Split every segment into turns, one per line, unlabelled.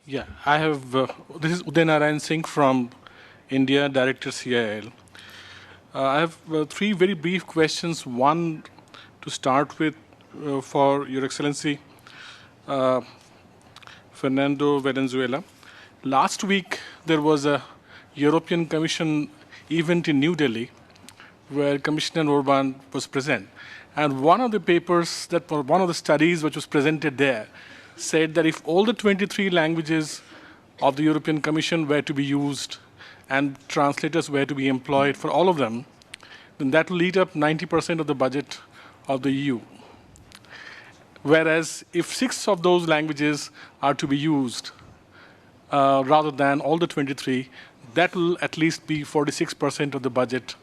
Yeah, I have. This is Uday Narayan Singh from India, Director CIL. I have three very brief questions. One to start with for Your Excellency Fernando Valenzuela. Last week, there was a European Commission event in New Delhi where Commissioner Orban was present. And one of the papers, one of the studies which was presented there, said that if all the 23 languages of the European Commission were to be used and translators were to be employed for all of them, then that will eat up 90% of the budget of the EU. Whereas if 6 of those languages are to be used rather than all the 23, that will at least be 46% of the budget.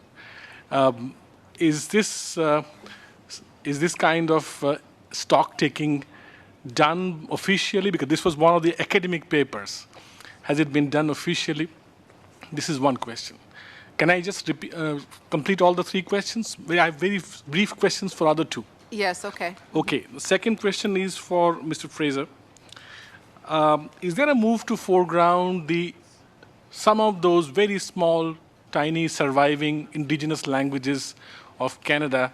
Is this kind of stock taking done officially? Because this was one of the academic papers. Has it been done officially? This is one question. Can I just complete all the three questions? I have very brief questions for other two.
Yes, okay.
Okay, the second question is for Mr. Fraser. Is there a move to foreground some of those very small, tiny, surviving indigenous languages of Canada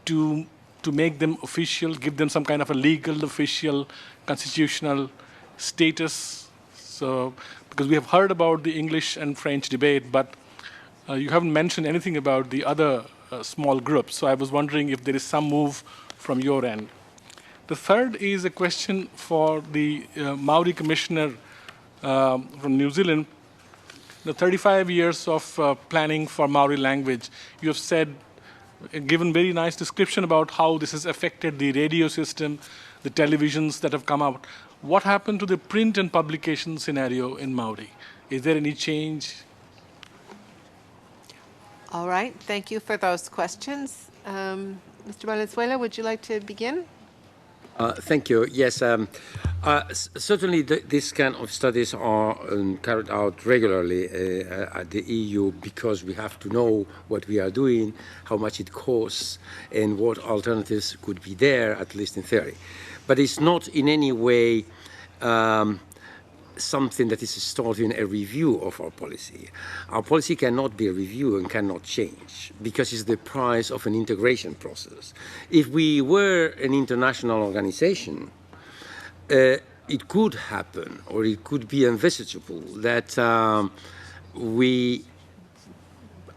to make them official, give them some kind of a legal, official, constitutional status? So, because we have heard about the English and French debate, but you haven't mentioned anything about the other small groups. So I was wondering if there is some move from your end. The third is a question for the Maori Commissioner from New Zealand. The 35 years of planning for Maori language, you have said, given very nice description about how this has affected the radio system, the televisions that have come out. What happened to the print and publication scenario in Maori? Is there any change?
All right, thank you for those questions. Mr. Valenzuela, would you like to begin?
Thank you. Yes, certainly these kind of studies are carried out regularly at the EU because we have to know what we are doing, how much it costs, and what alternatives could be there, at least in theory. But it's not in any way something that is starting a review of our policy. Our policy cannot be reviewed and cannot change because it's the price of an integration process. If we were an international organization, it could happen, or it could be envisageable that we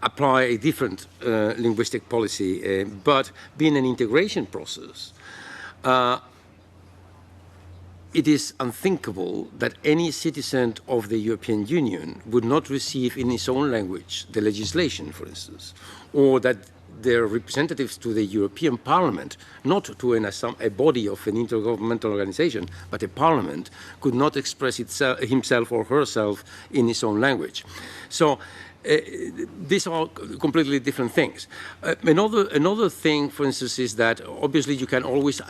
apply a different linguistic policy, but being an integration process, it is unthinkable that any citizen of the European Union would not receive in his own language the legislation, for instance, or that their representatives to the European Parliament, not to a body of an intergovernmental organization, but a parliament, could not express himself or herself in his own language. So these are completely different things. Another thing, for instance, is that obviously you can always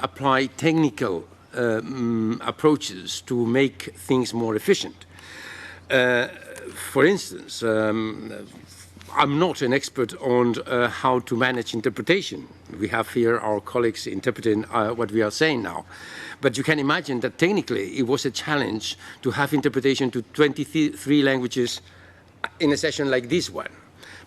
apply technical approaches to make things more efficient. For instance, I'm not an expert on how to manage interpretation. We have here our colleagues interpreting what we are saying now. But you can imagine that technically it was a challenge to have interpretation to 23 languages in a session like this one.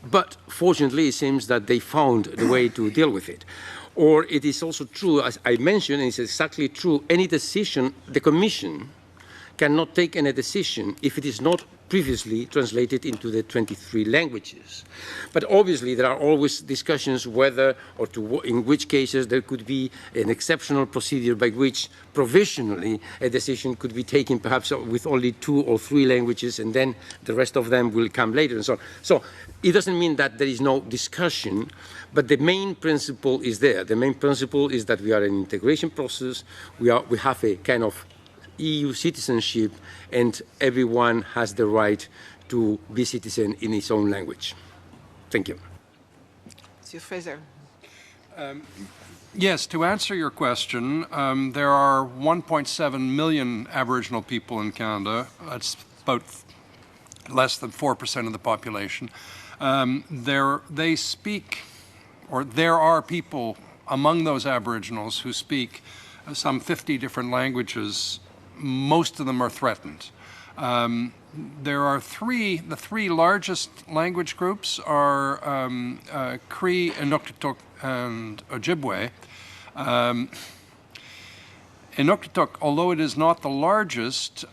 But fortunately, it seems that they found the way to deal with it. Or it is also true, as I mentioned, and it's exactly true, any decision, the Commission cannot take any decision if it is not previously translated into the 23 languages. But obviously there are always discussions whether or in which cases there could be an exceptional procedure by which provisionally a decision could be taken perhaps with only 2 or 3 languages and then the rest of them will come later and so on. So it doesn't mean that there is no discussion, but the main principle is there. The main principle is that we are an integration process. We have a kind of EU citizenship, and everyone has the right to be citizen in his own language. Thank you.
Mr. Fraser.
Yes, to answer your question, there are 1.7 million Aboriginal people in Canada. That's about less than 4% of the population. They speak, or there are people among those Aboriginals who speak some 50 different languages most of them are threatened. There are the three largest language groups are Cree, Inuktitut, and Ojibwe. Inuktitut, although it is not the largest,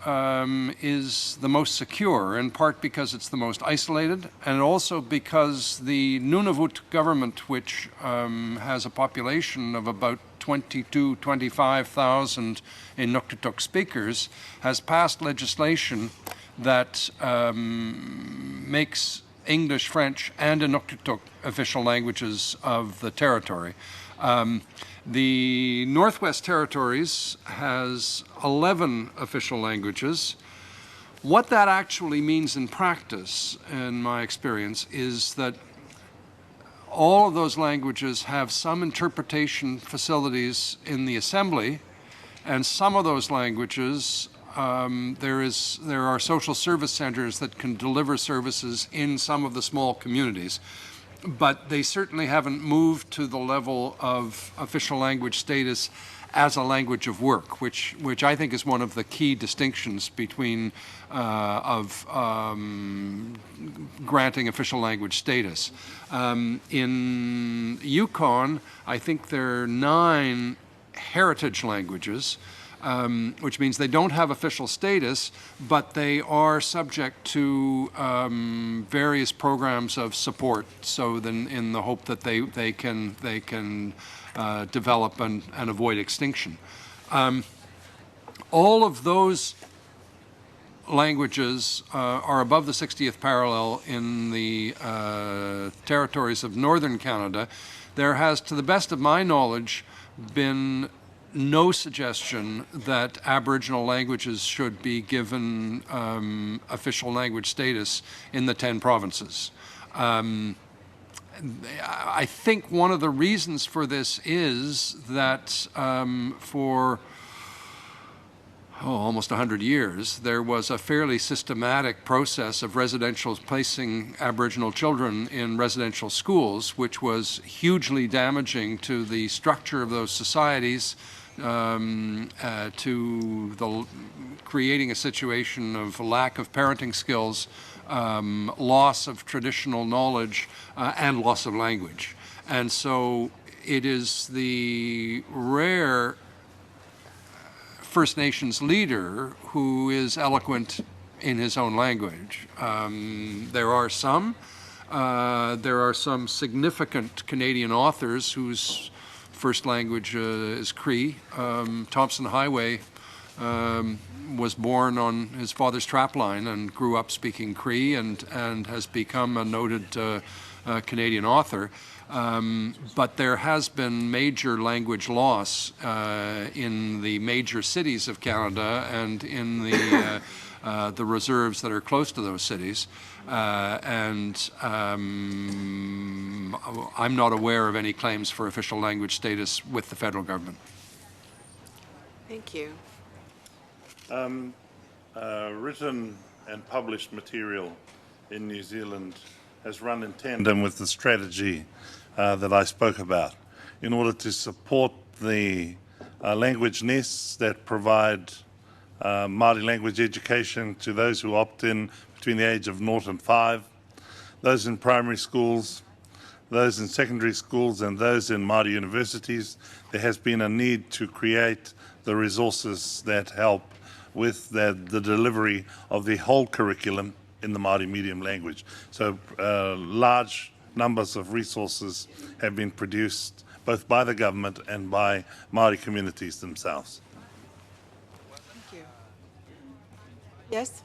is the most secure, in part because it's the most isolated, and also because the Nunavut government, which has a population of about 25,000 Inuktitut speakers, has passed legislation that makes English, French, and Inuktitut official languages of the territory. The Northwest Territories has 11 official languages. What that actually means in practice, in my experience, is that all of those languages have some interpretation facilities in the assembly, and some of those languages, there are social service centers that can deliver services in some of the small communities. But they certainly haven't moved to the level of official language status as a language of work, which I think is one of the key distinctions between granting official language status. In Yukon, I think there are 9 heritage languages, which means they don't have official status, but they are subject to various programs of support. So then, in the hope that they can develop and avoid extinction. All of those languages are above the 60th parallel in the territories of northern Canada. There has, to the best of my knowledge, been no suggestion that Aboriginal languages should be given official language status in the 10 provinces. I think one of the reasons for this is that for almost 100 years, there was a fairly systematic process of placing Aboriginal children in residential schools, which was hugely damaging to the structure of those societies, to creating a situation of lack of parenting skills, loss of traditional knowledge, and loss of language. And so it is the rare First Nations leader who is eloquent in his own language. There are some significant Canadian authors whose first language is Cree. Thompson Highway was born on his father's trapline and grew up speaking Cree and has become a noted Canadian author. But there has been major language loss in the major cities of Canada and in the reserves that are close to those cities. I'm not aware of any claims for official language status with the federal government.
Thank you.
Written and published material in New Zealand has run in tandem with the strategy that I spoke about in order to support the language nests that provide Māori language education to those who opt in between the age of 0 and 5, those in primary schools, those in secondary schools, and those in Māori universities. There has been a need to create the resources that help with the delivery of the whole curriculum in the Māori medium language. So large numbers of resources have been produced both by the government and by Māori communities themselves.
Thank you. Yes?